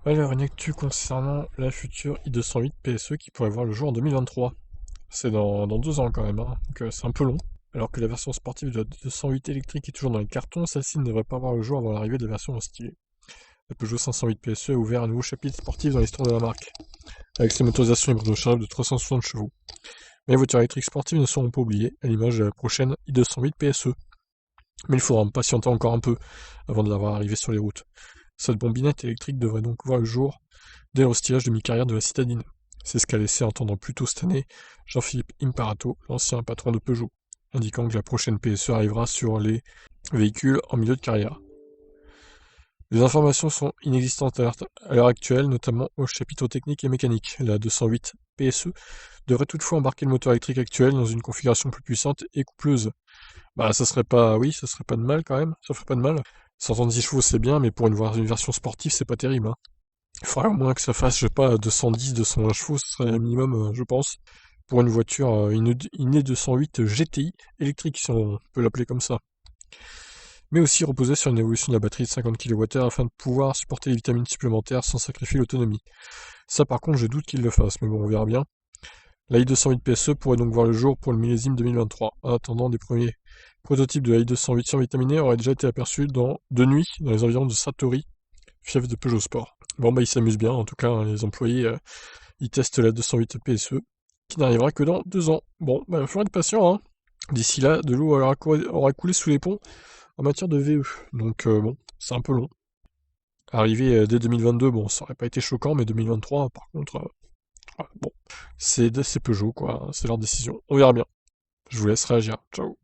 Alors, une actu concernant la future i208 PSE qui pourrait voir le jour en 2023. C'est dans 2 ans quand même, hein, donc c'est un peu long. Alors que la version sportive de la 208 électrique est toujours dans les cartons, celle-ci ne devrait pas voir le jour avant l'arrivée de la version stylée. La Peugeot 508 PSE a ouvert un nouveau chapitre sportif dans l'histoire de la marque, avec ses motorisations hybrides rechargeables de 360 chevaux. Mais les voitures électriques sportives ne seront pas oubliées, à l'image de la prochaine i208 PSE. Mais il faudra patienter encore un peu avant de la voir arriver sur les routes. Cette bombinette électrique devrait donc voir le jour dès le restillage de mi-carrière de la citadine. C'est ce qu'a laissé entendre plus tôt cette année Jean-Philippe Imparato, l'ancien patron de Peugeot, indiquant que la prochaine PSE arrivera sur les véhicules en milieu de carrière. Les informations sont inexistantes à l'heure actuelle, notamment au chapitre technique et mécanique. La 208 PSE devrait toutefois embarquer le moteur électrique actuel dans une configuration plus puissante et coupleuse. Bah ça serait pas, oui, ça serait pas de mal quand même, ça ferait pas de mal. 136 chevaux c'est bien, mais pour une version sportive c'est pas terrible, hein. Il faudrait au moins que ça fasse, je sais pas, 210, 220 chevaux, ce serait un minimum, je pense, pour une voiture, une E208 GTI électrique, si on peut l'appeler comme ça. Mais aussi reposer sur une évolution de la batterie de 50 kWh afin de pouvoir supporter les vitamines supplémentaires sans sacrifier l'autonomie. Ça par contre, je doute qu'il le fasse, mais bon, on verra bien. La i208 PSE pourrait donc voir le jour pour le millésime 2023. En attendant, des premiers prototypes de la i208 survitaminée auraient déjà été aperçus de nuit dans les environs de Satori, fief de Peugeot Sport. Bon bah ils s'amusent bien, en tout cas hein, les employés ils testent la 208 PSE, qui n'arrivera que dans 2 ans. Bon, bah il va falloir être patient, hein. D'ici là, de l'eau aura coulé sous les ponts en matière de VE. Donc bon, c'est un peu long. Arrivé dès 2022, bon, ça aurait pas été choquant, mais 2023, par contre, bon, c'est Peugeot, quoi, c'est leur décision. On verra bien. Je vous laisse réagir. Ciao.